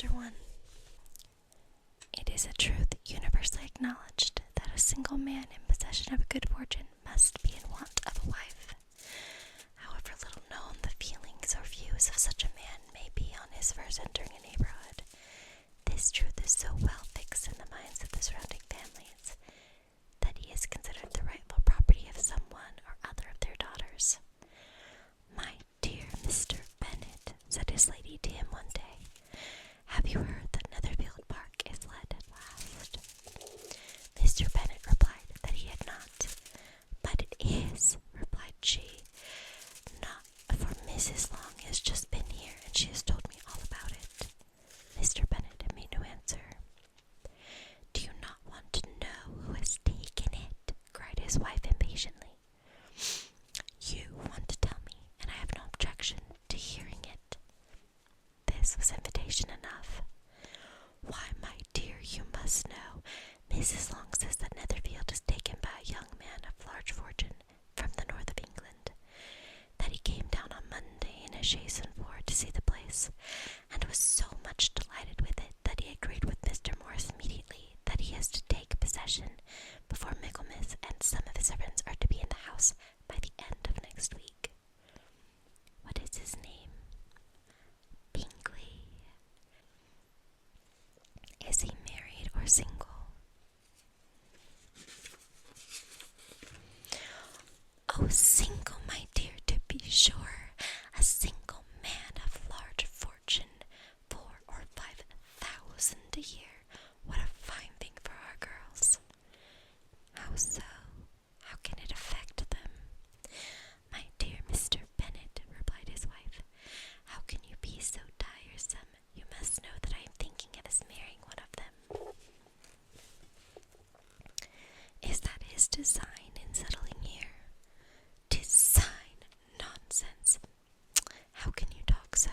Chapter 1. It is a truth universally acknowledged that a single man in possession of a good fortune must be in want of a wife. However little known the feelings or views of such a man may be on his first entering a neighborhood, this truth is so well fixed in the minds of the surrounding families that he is considered the rightful property of some one or other of their daughters. "My dear Mr. Bennet," said his lady to him one day, "have you heard that Netherfield Park is let at last?" Mr. Bennet replied that he had not. "But it is," replied she, "not for Mrs. Long has just been here, and she has told me all about it." Mr. Bennet made no answer. "Do you not want to know who has taken it?" cried his wife impatiently. "You want to tell me, and I have no objection to hearing it." This was invitation enough. "Why, my dear, you must know. Mrs. Long says that Netherfield is taken by a young man of large fortune from the north of England, that he came down on Monday in a chaise and four to see the place, and was so much delighted with it that he agreed with Mr. Morris immediately that he is to take possession before Michaelmas, and some of his servants are to be in the house by the end of next week." "What is his name?" "Bingley." "Is he married or single?" "Oh, single, my dear, to be sure. A single man of large fortune, 4,000 or 5,000 a year. What a fine thing for our girls." "How so? How can it affect them?" "My dear Mr. Bennet," replied his wife, "how can you be so tiresome? You must know that I am thinking of his marrying one of them." "Is that his design in settling here?" "Design? Nonsense! How can you talk so?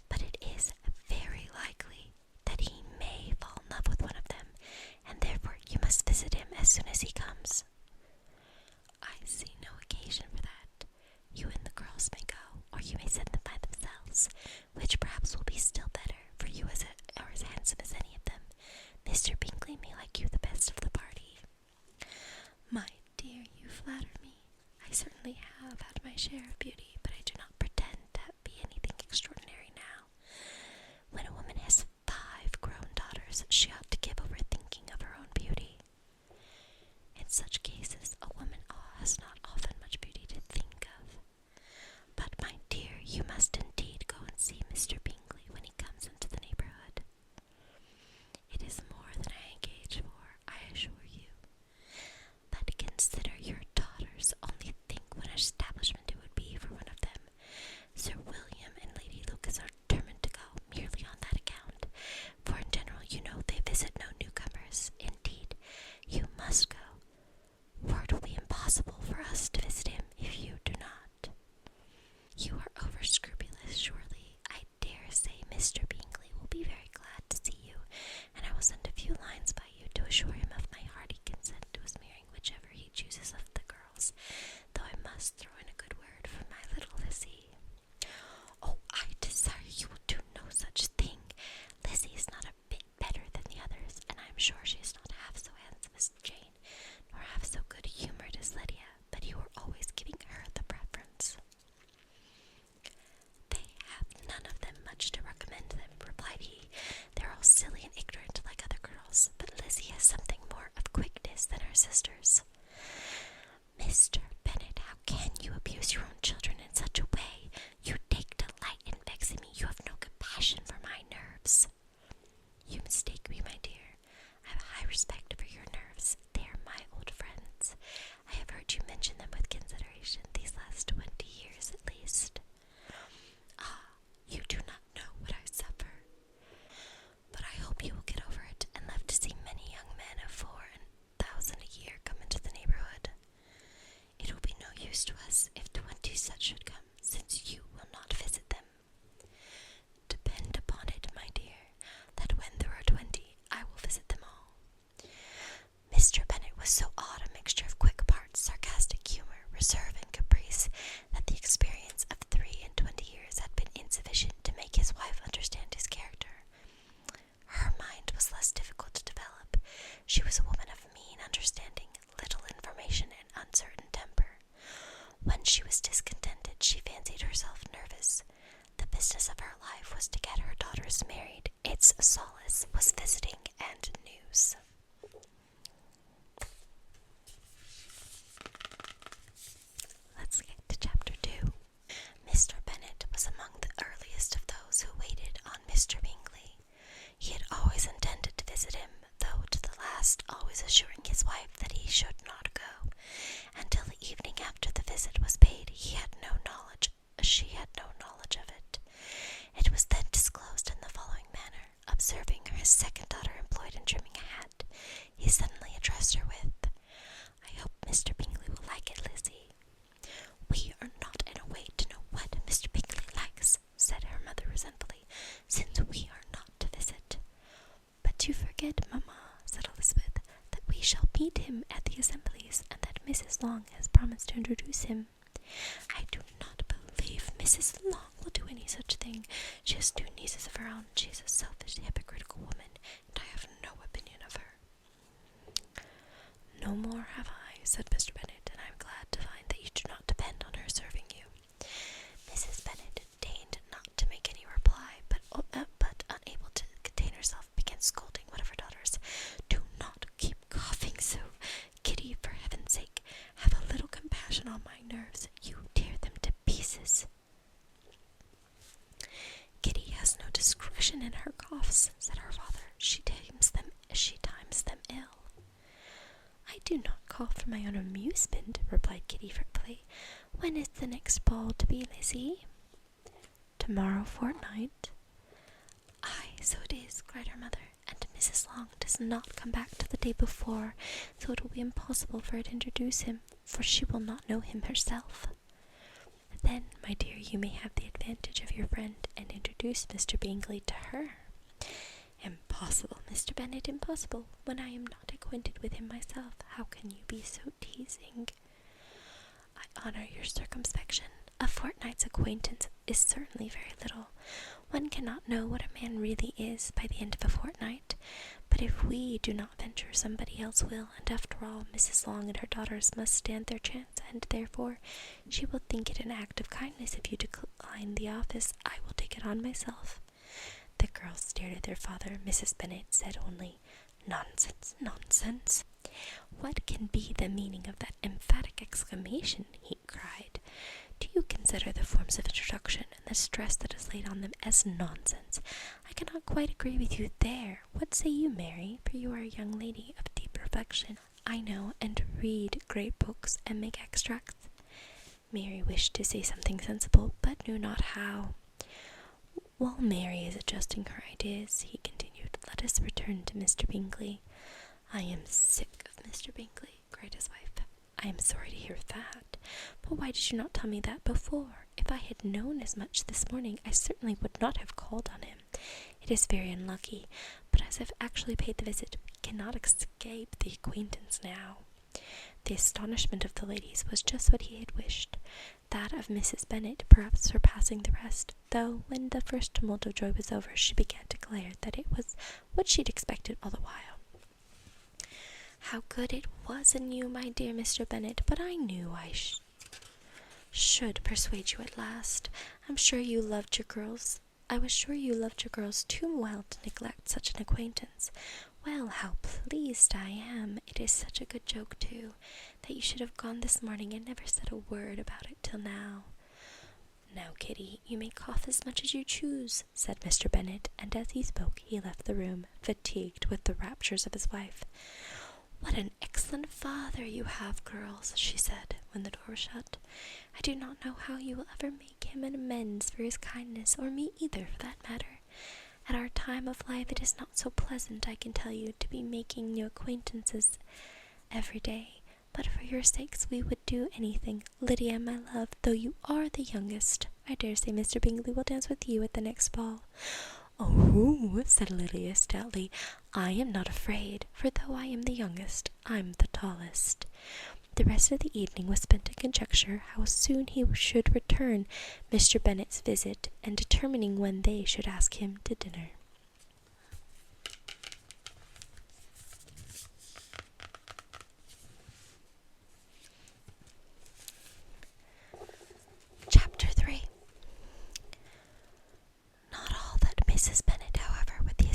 But it is very likely that he may fall in love with one of them, and therefore you must visit him as soon as he comes." "I see no occasion for that. You and the girls may go, or you may send them by themselves, which perhaps will be still better, for you are as handsome as any of them. Mr. Bingley may like you the best of the party." "My dear, you flatter me. I certainly have had my share of beauty, but I do not pretend to be anything extraordinary now. When a woman has 5 grown daughters, she ought to give over thinking of her own beauty. In such cases, a woman has not often much beauty to think of. But, my dear, you must indeed go and see Mr. Bingley when he comes into the neighborhood. It is more than I engage for, I assure you. But consider your daughters. Only think what an establishment it would be for one of them. Sir William and Lady Lucas are determined to go merely on that account, for in general, you know, they visit no newcomers. Indeed, you must go, for it will be impossible for us to visit him if you do not. You are over scrupulous, surely. I dare say Mr. Bingley will be very glad to see you, and I will send a few lines by you to assure him of my hearty consent to his marrying whichever he chooses of the girls, though I must throw in a good word for my little Lizzie." "Oh, I desire you will do no such thing. Lizzie is not a bit better than the others, and I am sure she is not half so handsome as Jane, nor half so good-humoured as Lydia, but you are always giving her the preference." "They have none of them much to recommend them," replied he. "They are all silly and ignorant like other girls, but Lizzie has something more of quickness than her sisters." "Mr. Bennet, how can you abuse your own children in such a way? You take delight in vexing me. You have no compassion for my nerves." "You mistake me, my dear. I have a high respect for your nerves. They are my old friends. I have heard you mention them with consideration these last 20 years at least." "Ah, you do not know what I suffer. But I hope you will get over it, and live to see many young men of 4,000 a year come into the neighborhood. It will be no use to us if 20 such should come, since you will not visit them. Depend upon it, my dear, that when there are 20, I will visit them all." Mr. Bennet was so odd a mixture of quick parts, sarcastic humour, reserve, and caprice, that Bennet's solace was visiting and news. Let's get to chapter 2. Mr. Bennet was among the earliest of those who waited on Mr. Bingley. He had always intended to visit him, though to the last always assuring his wife that he should not go. Until the evening after the visit was paid, she had no knowledge of it. It was then disclosed in the following manner. Observing her second daughter employed in trimming a hat, he suddenly addressed her with, "I hope Mr. Bingley will like it, Lizzie." "We are not in a way to know what Mr. Bingley likes," said her mother resentfully, "since we are not to visit." "But you forget, mamma," said Elizabeth, "that we shall meet him at the assemblies, and that Mrs. Long has promised to introduce him." "I do not believe Mrs. Long will do any such thing. She has 2 nieces of her own. She is a selfish, hypocritical woman, and I have no opinion of her." "No more have I," said Mr. Bennet, "and I am glad to find that you do not depend on her serving you." Mrs. Bennet deigned not to make any reply, but unable to contain herself, began scolding one of her daughters. "Do not keep coughing so, Kitty, for heaven's sake. Have a little compassion on my nerves. You tear them to pieces." "Kitty has no discretion in her coughs," said her father. She times them ill." "I do not cough for my own amusement," replied Kitty fretfully. "When is the next ball to be, Lizzie?" "Tomorrow fortnight." "Aye, so it is," cried her mother, "and Mrs. Long does not come back till the day before, so it will be impossible for her to introduce him, for she will not know him herself." "Then, my dear, you may have the advantage of your friend, and introduce Mr. Bingley to her." "Impossible, Mr. Bennet, impossible. When I am not acquainted with him myself, how can you be so teasing?" "I honour your circumspection. A fortnight's acquaintance is certainly very little. One cannot know what a man really is by the end of a fortnight. But if we do not venture, somebody else will, and after all, Mrs. Long and her daughters must stand their chance, and therefore she will think it an act of kindness if you decline the office. I will take it on myself." The girls stared at their father. Mrs. Bennet said only, "Nonsense, nonsense." "What can be the meaning of that emphatic exclamation?" he cried. "Do you consider the forms of introduction and the stress that is laid on them as nonsense? I cannot quite agree with you there. What say you, Mary? For you are a young lady of deep reflection, I know, and read great books and make extracts." Mary wished to say something sensible, but knew not how. "While Mary is adjusting her ideas," he continued, "let us return to Mr. Bingley." "I am sick of Mr. Bingley," cried his wife. "I am sorry to hear that. But why did you not tell me that before? If I had known as much this morning, I certainly would not have called on him. It is very unlucky, but as I've actually paid the visit, we cannot escape the acquaintance now." The astonishment of the ladies was just what he had wished, that of Mrs. Bennet perhaps surpassing the rest, though when the first tumult of joy was over, she began to declare that it was what she'd expected all the while. "How good it was in you, my dear Mr. Bennet, but I knew I should persuade you at last. I was sure you loved your girls too well to neglect such an acquaintance. Well, how pleased I am. It is such a good joke, too, that you should have gone this morning and never said a word about it till now." "Now, Kitty, you may cough as much as you choose," said Mr. Bennet, and as he spoke he left the room, fatigued with the raptures of his wife. "What an excellent father you have, girls," she said, when the door was shut. "I do not know how you will ever make him an amends for his kindness, or me either, for that matter. At our time of life it is not so pleasant, I can tell you, to be making new acquaintances every day. But for your sakes we would do anything. Lydia, my love, though you are the youngest, I dare say Mr. Bingley will dance with you at the next ball." "Oh," said Lydia stoutly, "I am not afraid, for though I am the youngest, I'm the tallest." The rest of the evening was spent in conjecture how soon he should return Mr. Bennet's visit, and determining when they should ask him to dinner. Chapter 3. Not all that Mrs. Bennet, however, with the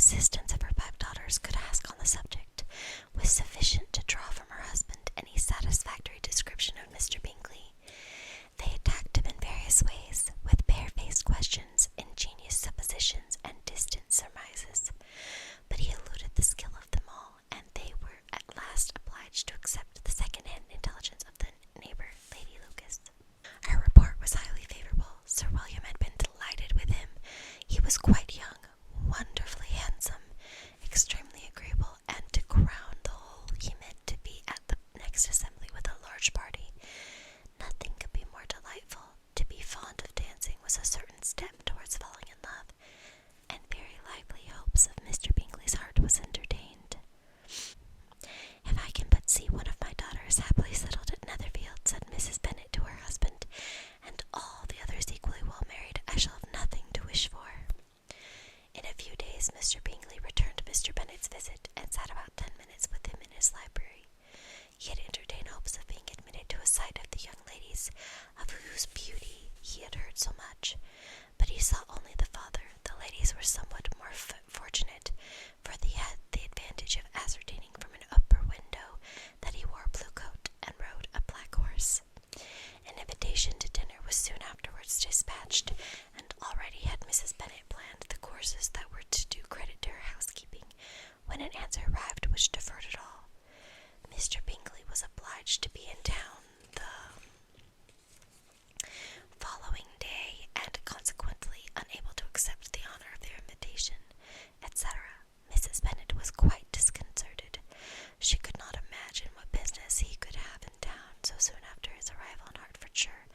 Mr. Bennet's visit and sat about 10 minutes with him in his library. He had entertained hopes of being admitted to a sight of the young ladies of whose beauty he had heard so much, but he saw only the father. The ladies were somewhat more fortunate, for they had the advantage of ascertaining from an upper window that he wore a blue coat and rode a black horse. An invitation to dinner was soon afterwards dispatched, and already had Mrs. Bennet planned the courses that were to do credit to her housekeeping, when an answer arrived which deferred it all. Mr. Bingley was obliged to be in town the following day, and consequently unable to accept the honor of their invitation, etc. Mrs. Bennet was quite disconcerted. She could not imagine what business he could have in town so soon after his arrival in Hertfordshire,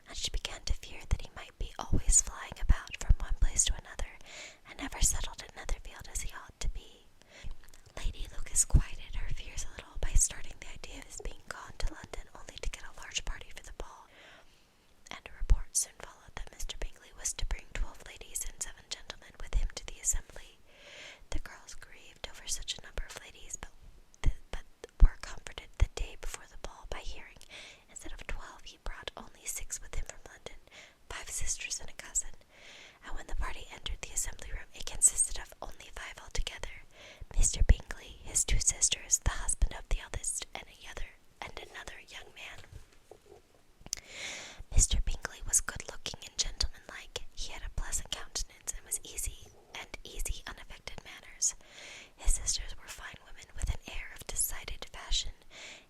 and she began to fear that he might be always flying about from one place to another, and never settled at Netherfield as he ought to be. Lady Lucas quieted her fears a little by starting the idea of his being gone to London only to get a large party for the ball, and a report soon followed that Mr. Bingley was to bring 12 ladies and 7 gentlemen with him to the assembly. The girls grieved over such a number of ladies, but were comforted the day before the ball by hearing, instead of 12, he brought only 6 with him from London, 5 sisters and a cousin, and when the party entered the assembly room, it consisted of only 5 altogether: Mr. Bingley, his 2 sisters, the husband of the eldest, and another young man. Mr. Bingley was good-looking and gentlemanlike. He had a pleasant countenance, and was easy, unaffected manners. His sisters were fine women with an air of decided fashion.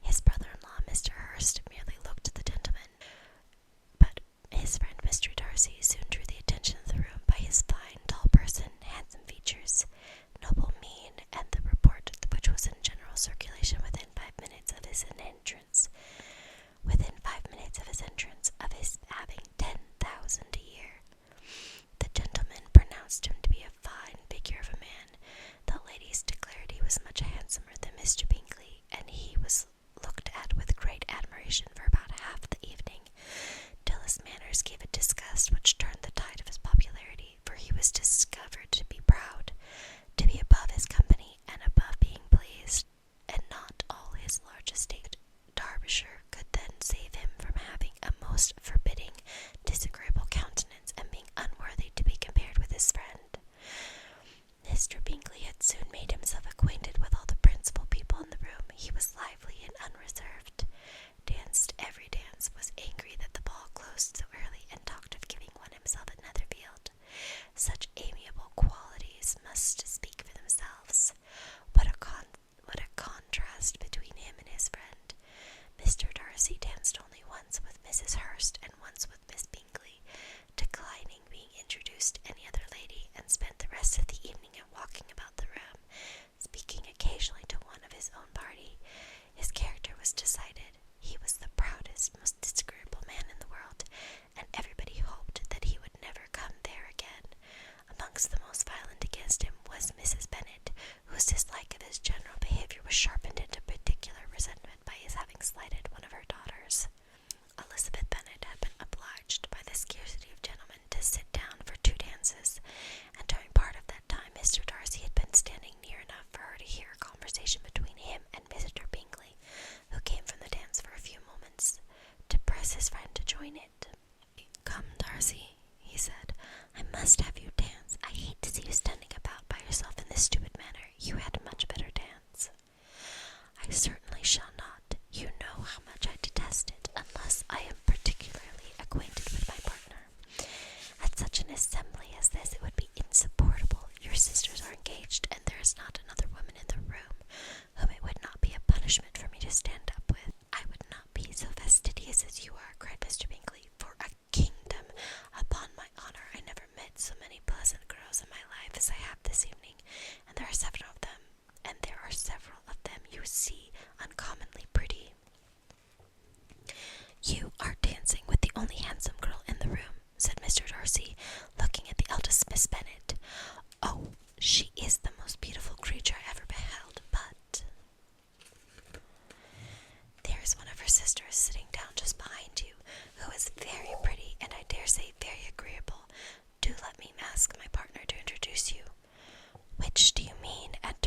His brother-in-law, Mr. Hurst, merely looked the gentleman, but his friend Mr. Darcy soon drew the attention of the room by his fine, tall person, handsome features, noble mien, and the report which was in general circulation within 5 minutes of his entrance, of his having 10,000 a year. The gentlemen pronounced him to be a fine figure of a man. The ladies declared he was much handsomer than Mr. Bingley, and he was looked at with great admiration for about half the evening, till his manners gave a disgust which turned the tide of his popularity, for he was discovered to be proud, to be above his company, and above being pleased, and not all his large estate. Derbyshire could then save him from having a most forbidding, disagreeable countenance, and being unworthy to be compared with his friend. Mr. Bingley had soon made himself acquainted with all the principal people in the room. He was lively and unreserved, danced every dance, was angry that the ball closed so early, and talked of giving one himself at Netherfield. Such amiable qualities must speak for themselves. What a contrast between him and his friend. Mr. Darcy danced only once with Mrs. Hurst and once with Miss Bingley, declining being introduced to any other lady, and spent the rest of the evening in walking about the room, speaking occasionally to one of his own party. His character was decided. He was the proudest, most disagreeable man in the world, and everybody hoped that he would never come there again. Amongst the most violent against him was Mrs. Bennet, whose dislike of his general behaviour was sharpened into particular resentment by his having slighted one of her daughters. Elizabeth Bennet had been obliged by the scarcity of gentlemen to sit down for 2 dances, and during part of that time Mr. Darcy had been standing near enough for her to hear a conversation between him and Mr. Bingley, who came from the dance for a few moments to press his friend to join it. "Come, Darcy," he said, "I must have you dance. I hate to see you standing about by yourself in this stupid manner. You had a much better dance." "I certainly shall not. You know how much I detest it, unless I am particularly acquainted with my partner. At such an assembly as this it would be insupportable. Your sisters are engaged, and there is not another woman in the room whom it would not be a punishment for me to stand up with." "I would not be so fastidious as you are," cried Mr. Bingley. "For a kingdom, upon my honour, I never met so many pleasant girls in my life as I have this evening, and there are several of them, you see, uncommonly pretty." "You are dancing with the only handsome girl in the room," said Mr. Darcy, looking at the eldest Miss Bennet. "Oh, she is the most beautiful creature I ever beheld, but there is one of her sisters sitting down just behind you, who is very pretty, and I dare say very agreeable. Do let me ask my partner to introduce you." "Which do you mean, and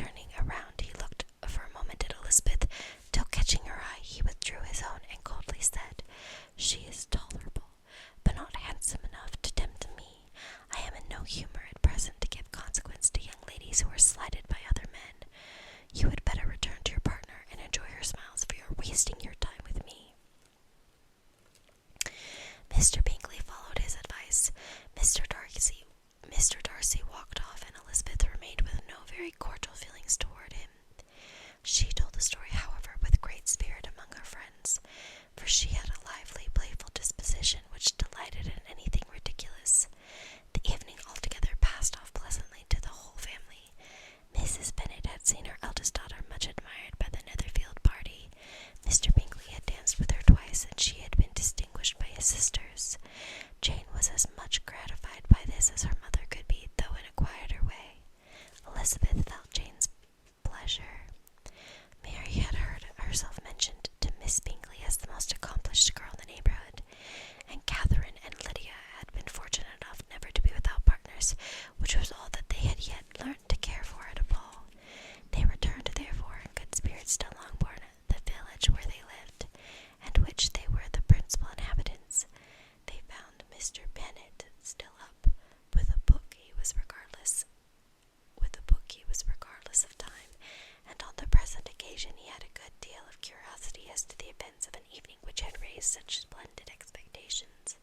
ends of an evening which had raised such splendid expectations.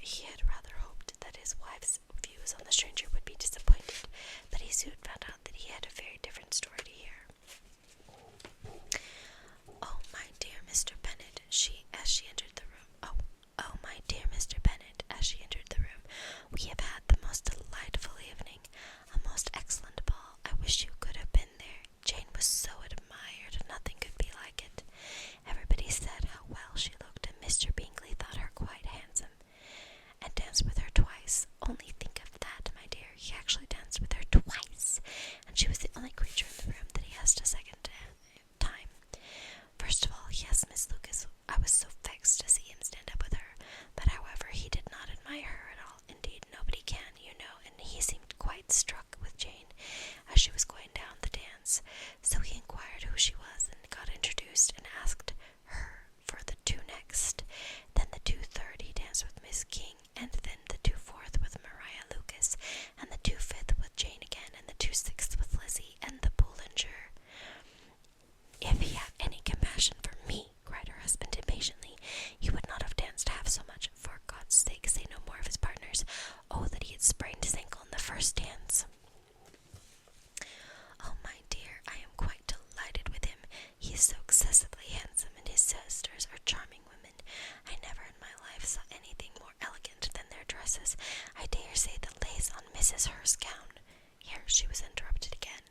He had rather hoped that his wife's views on the stranger would be disappointed, but he soon found out that he had a very different story to hear. "Oh, my dear Mr. Bennet," as she entered the room. Oh, my dear Mr. Bennet," as she entered the room, "we have had the most delightful evening, a most excellent ball. I wish you could have been there. Jane was so admired, nothing could be like it. Everybody said how well she looked, and Mr. Bingley thought her quite handsome, and danced with her twice. Only think of that, my dear. He actually danced with her twice, and she was the only creature in the room that he asked a second time. First of all, yes, Miss Lucas, I was so vexed to see him stand up with her, but however, he did not admire her at all. Indeed, nobody can, you know, and he seemed quite struck with Jane as she was going down the dance. So he inquired who she was, and got introduced, and asked her for the two next. Then the 2/3 he danced with Miss King, and then the 2/4 with Maria Lucas, and the 2/5 with Jane again, and the 2/6 with Lizzie and the Boulanger. If he had any compassion for me, cried her husband impatiently, he would not have danced half so much. For God's sake, say no more of his partners. Oh, that he had sprained his ankle in the first dance. Oh, my dear, I am quite delighted with him. He is so excessively handsome, and his sisters are charming women. I never in my life saw anything more elegant than their dresses. I dare say the lace on Mrs. Hurst's gown." Here she was interrupted again.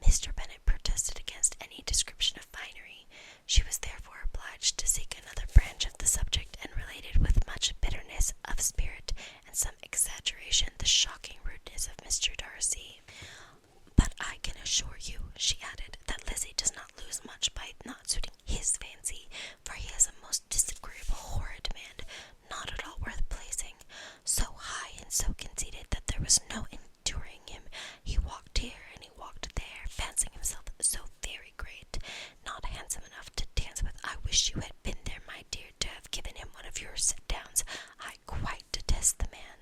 Mr. Bennet protested against any description of finery. She was therefore obliged to seek another branch of the subject, and related with much bitterness of spirit and some exaggeration the shocking rudeness of Mr. Darcy. "But I can assure you," she added, "that Lizzie does not lose much by not suiting his fancy, for he is a most disagreeable, horrid man, not at all worth pleasing, so high and so conceited that there was no enduring him. He walked here and he walked there, fancying himself so very great, not handsome enough to dance with. I wish you had been there, my dear, to have given him one of your sit-downs. I quite detest the man."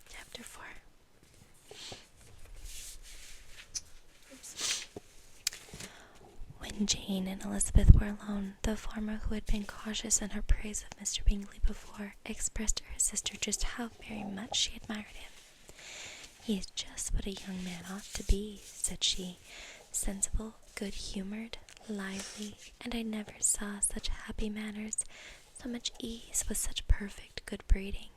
Chapter 4. When Jane and Elizabeth were alone, the former, who had been cautious in her praise of Mr. Bingley before, expressed to her sister just how very much she admired him. "He is just what a young man ought to be," said she, "sensible, good-humoured, lively, and I never saw such happy manners, so much ease, with such perfect good breeding."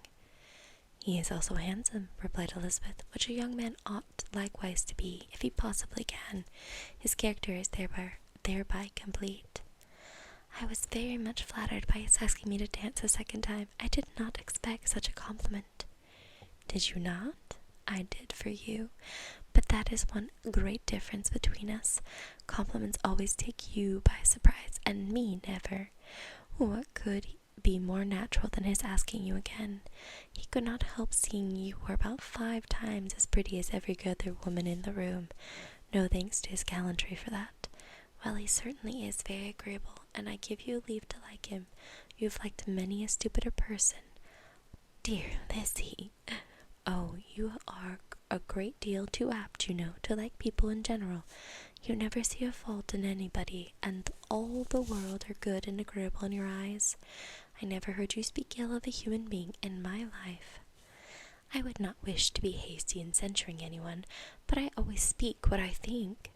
"He is also handsome," replied Elizabeth, "which a young man ought likewise to be, if he possibly can. His character is thereby complete." "I was very much flattered by his asking me to dance a second time. I did not expect such a compliment." "Did you not? I did for you. But that is one great difference between us. Compliments always take you by surprise, and me never. What could be more natural than his asking you again? He could not help seeing you were about 5 times as pretty as every other woman in the room. No thanks to his gallantry for that. Well, he certainly is very agreeable, and I give you leave to like him. You have liked many a stupider person." "Dear Lizzie, oh, you are a great deal too apt, you know, to like people in general. You never see a fault in anybody, and all the world are good and agreeable in your eyes. I never heard you speak ill of a human being in my life." "I would not wish to be hasty in censuring anyone, but I always speak what I think."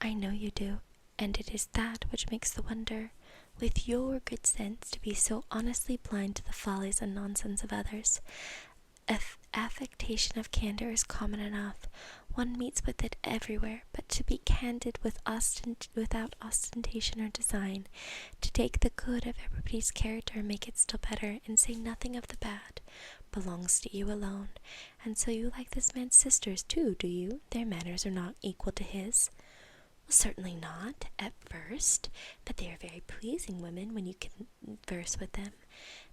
"I know you do, and it is that which makes the wonder. With your good sense, to be so honestly blind to the follies and nonsense of others. Affectation of candor is common enough. One meets with it everywhere, but to be candid without ostentation or design, to take the good of everybody's character and make it still better, and say nothing of the bad, belongs to you alone. And so you like this man's sisters too, do you? Their manners are not equal to his." "Certainly not, at first, but they are very pleasing women when you converse with them.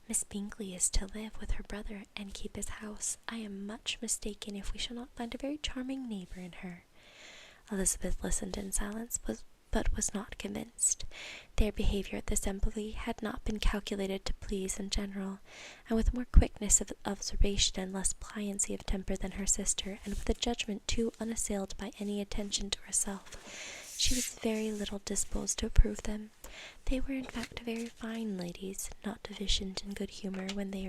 Miss Bingley is to live with her brother and keep his house. I am much mistaken if we shall not find a very charming neighbour in her." Elizabeth listened in silence, but was not convinced. Their behaviour at the assembly had not been calculated to please in general, and with more quickness of observation and less pliancy of temper than her sister, and with a judgment too unassailed by any attention to herself, she was very little disposed to approve them. They were in fact very fine ladies, not deficient in good humour when they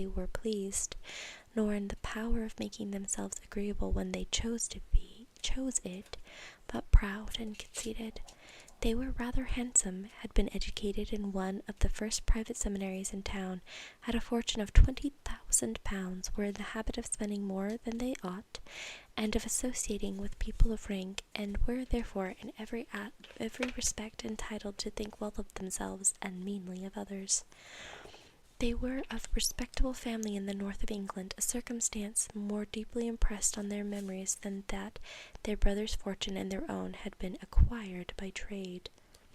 were pleased, nor in the power of making themselves agreeable when they chose it, but proud and conceited. They were rather handsome, had been educated in one of the first private seminaries in town, had a fortune of 20,000 pounds, were in the habit of spending more than they ought, and of associating with people of rank, and were therefore in every respect entitled to think well of themselves and meanly of others. They were of respectable family in the north of England, a circumstance more deeply impressed on their memories than that their brother's fortune and their own had been acquired by trade.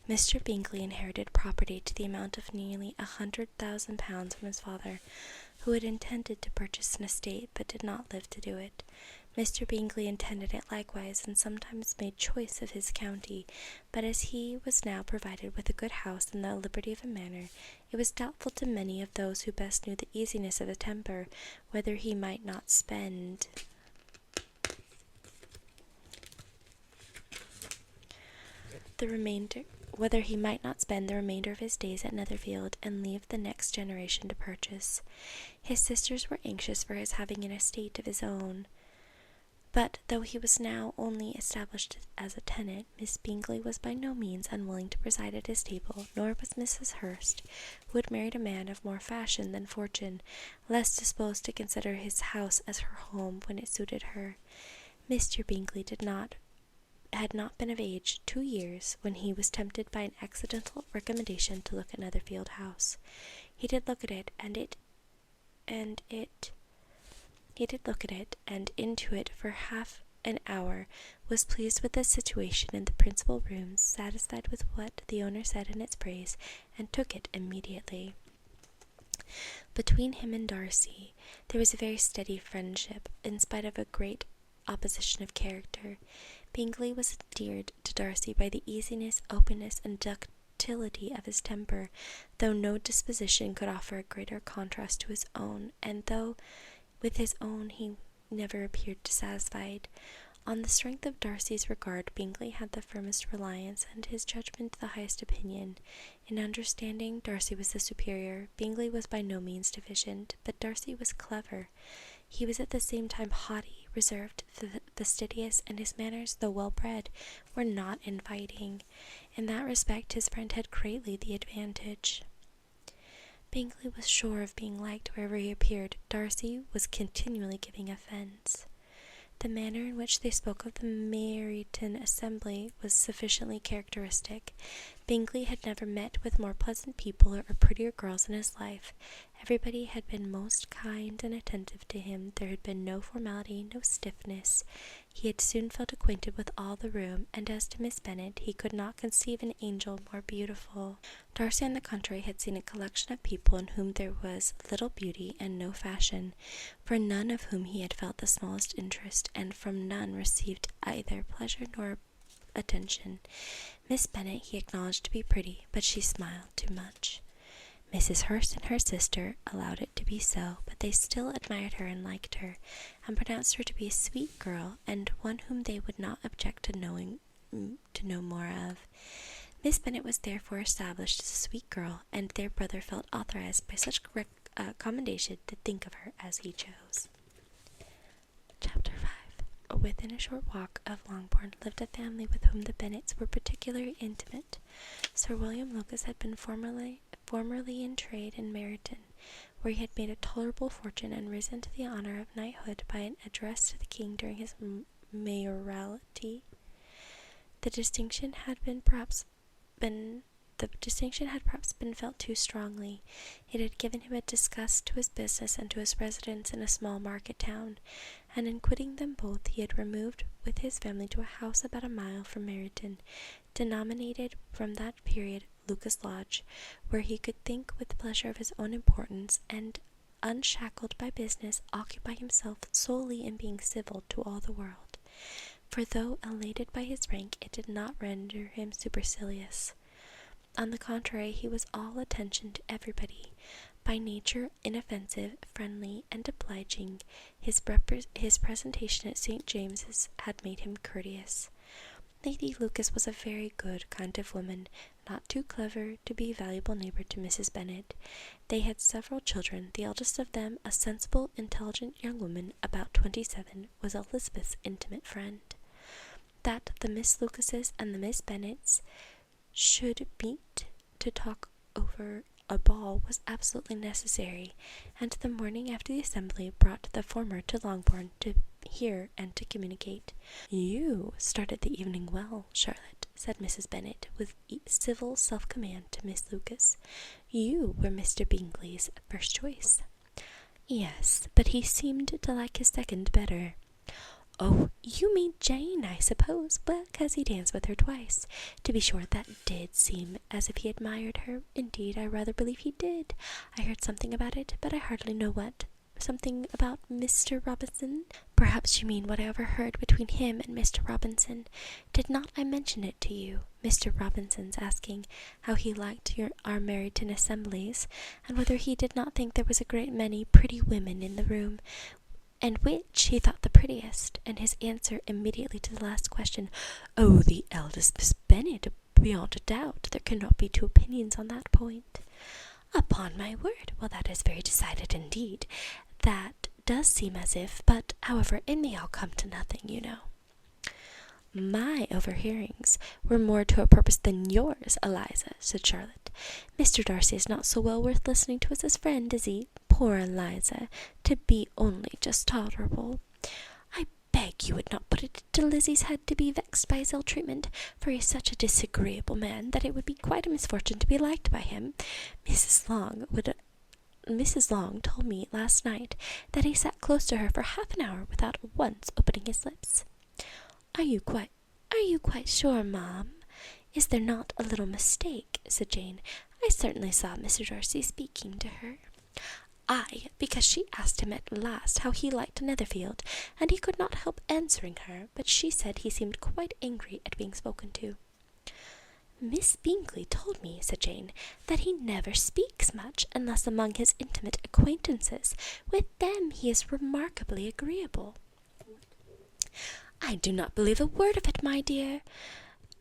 Mr. Bingley inherited property to the amount of nearly 100,000 pounds from his father, who had intended to purchase an estate, but did not live to do it. Mr. Bingley intended it likewise, and sometimes made choice of his county, but as he was now provided with a good house and the liberty of a manor, it was doubtful to many of those who best knew the easiness of his temper whether he might not spend the remainder of his days at Netherfield, and leave the next generation to purchase. His sisters were anxious for his having an estate of his own, but though he was now only established as a tenant, Miss Bingley was by no means unwilling to preside at his table, nor was Mrs. Hurst, who had married a man of more fashion than fortune, less disposed to consider his house as her home when it suited her. Mr. Bingley had not been of age 2 years when he was tempted by an accidental recommendation to look at Netherfield House. He did look at it, and into it for half an hour, was pleased with the situation in the principal rooms, satisfied with what the owner said in its praise, and took it immediately. Between him and Darcy there was a very steady friendship, in spite of a great opposition of character. Bingley was endeared to Darcy by the easiness, openness, and ductility of his temper, though no disposition could offer a greater contrast to his own, and though with his own he never appeared dissatisfied. On the strength of Darcy's regard, Bingley had the firmest reliance, and his judgment the highest opinion. In understanding, Darcy was the superior. Bingley was by no means deficient, but Darcy was clever. He was at the same time haughty, reserved, fastidious, and his manners, though well-bred, were not inviting. In that respect his friend had greatly the advantage. Bingley was sure of being liked wherever he appeared. Darcy was continually giving offence. The manner in which they spoke of the Meryton assembly was sufficiently characteristic. Bingley had never met with more pleasant people or prettier girls in his life. Everybody had been most kind and attentive to him. There had been no formality, no stiffness. He had soon felt acquainted with all the room, and as to Miss Bennet, he could not conceive an angel more beautiful. Darcy, on the contrary, had seen a collection of people in whom there was little beauty and no fashion, for none of whom he had felt the smallest interest, and from none received either pleasure nor attention. Miss Bennet he acknowledged to be pretty, but she smiled too much. Mrs. Hurst and her sister allowed it to be so, but they still admired her and liked her, and pronounced her to be a sweet girl, and one whom they would not object to know more of. Miss Bennet was therefore established as a sweet girl, and their brother felt authorized by such commendation to think of her as he chose. Chapter 5. Within a short walk of Longbourn lived a family with whom the Bennets were particularly intimate. Sir William Lucas had been formerly in trade in Meryton, where he had made a tolerable fortune and risen to the honour of knighthood by an address to the king during his mayoralty. The distinction had perhaps been felt too strongly. It had given him a disgust to his business and to his residence in a small market town, and in quitting them both he had removed with his family to a house about a mile from Meryton, denominated from that period Lucas Lodge, where he could think with pleasure of his own importance, and, unshackled by business, occupy himself solely in being civil to all the world. for though elated by his rank, it did not render him supercilious. On the contrary, he was all attention to everybody. By nature inoffensive, friendly, and obliging, his presentation at St. James's had made him courteous. Lady Lucas was a very good kind of woman, not too clever to be a valuable neighbour to Mrs. Bennet. They had several children. The eldest of them, a sensible, intelligent young woman, about 27, was Elizabeth's intimate friend. That the Miss Lucases and the Miss Bennets should meet to talk over a ball was absolutely necessary, and the morning after the assembly brought the former to Longbourn to hear and to communicate. "You started the evening well, Charlotte," said Mrs. Bennet, with civil self-command to Miss Lucas. "You were Mr. Bingley's first choice." "Yes, but he seemed to like his second better." "Oh, you mean Jane, I suppose, because he danced with her twice. To be sure, that did seem as if he admired her. Indeed, I rather believe he did. I heard something about it, but I hardly know what. Something about Mr. Robinson? Perhaps you mean what I overheard between him and Mr. Robinson. Did not I mention it to you? Mr. Robinson's asking how he liked our Meryton assemblies, and whether he did not think there was a great many pretty women in the room, and which he thought the prettiest, and his answer immediately to the last question, 'Oh, the eldest Miss Bennet, beyond a doubt. There cannot be two opinions on that point.' Upon my word, well, that is very decided indeed. That does seem as if, but, however, it may all come to nothing, you know." "My overhearings were more to a purpose than yours, Eliza," said Charlotte. "Mr. Darcy is not so well worth listening to as his friend, is he? Poor Eliza, to be only just tolerable. I beg you would not put it into Lizzie's head to be vexed by his ill treatment, for he is such a disagreeable man that it would be quite a misfortune to be liked by him. Mrs. Long told me last night that he sat close to her for half an hour without once opening his lips." Are you quite sure, ma'am? Is there not a little mistake?" said Jane. "I certainly saw Mr. Darcy speaking to her." "Aye, because she asked him at last how he liked Netherfield, and he could not help answering her, but she said he seemed quite angry at being spoken to." "Miss Bingley told me," said Jane, "that he never speaks much unless among his intimate acquaintances. With them he is remarkably agreeable." "I do not believe a word of it, my dear.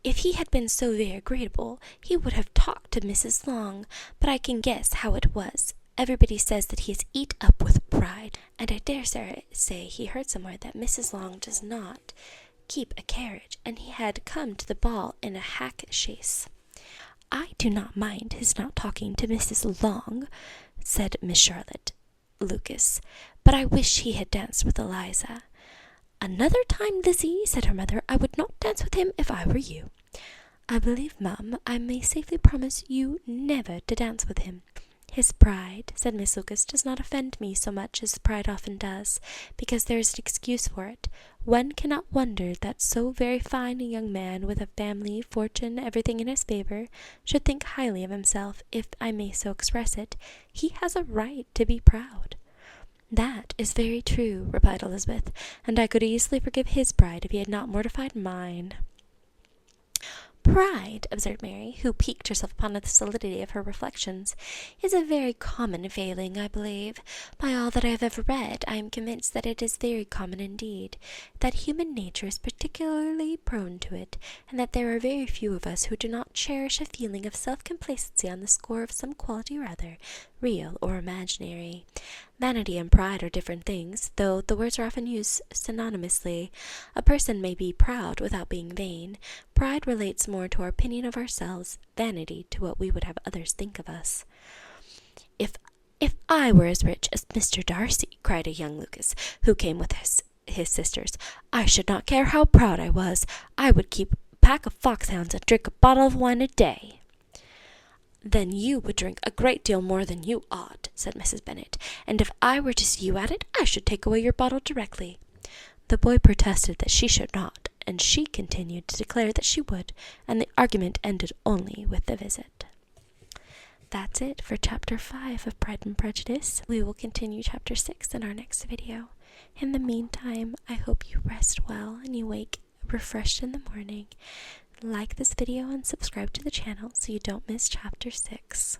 If he had been so very agreeable, he would have talked to Mrs. Long, but I can guess how it was. Everybody says that he is eat up with pride, and I dare say he heard somewhere that Mrs. Long does not keep a carriage, and he had come to the ball in a hack chaise." "I do not mind his not talking to Mrs. Long," said Miss Charlotte Lucas, "but I wish he had danced with Eliza." "Another time, Lizzie," said her mother, "I would not dance with him if I were you." "I believe, ma'am, I may safely promise you never to dance with him. His pride," said Miss Lucas, "does not offend me so much as pride often does, because there is an excuse for it. One cannot wonder that so very fine a young man, with a family, fortune, everything in his favour, should think highly of himself, if I may so express it. He has a right to be proud." "That is very true," replied Elizabeth, "and I could easily forgive his pride if he had not mortified mine." "Pride," observed Mary, who piqued herself upon the solidity of her reflections, "is a very common failing, I believe. By all that I have ever read, I am convinced that it is very common indeed, that human nature is particularly prone to it, and that there are very few of us who do not cherish a feeling of self-complacency on the score of some quality or other, real or imaginary. Vanity and pride are different things, though the words are often used synonymously. A person may be proud without being vain. Pride relates more to our opinion of ourselves, vanity to what we would have others think of us." If I were as rich as Mr. Darcy," cried a young Lucas, who came with his sisters, "I should not care how proud I was. I would keep a pack of foxhounds and drink a bottle of wine a day." "Then you would drink a great deal more than you ought," said Mrs. Bennet, "and if I were to see you at it, I should take away your bottle directly." The boy protested that she should not, and she continued to declare that she would, and the argument ended only with the visit. That's it for Chapter 5 of Pride and Prejudice. We will continue Chapter 6 in our next video. In the meantime, I hope you rest well and you wake refreshed in the morning. Like this video and subscribe to the channel so you don't miss chapter 6.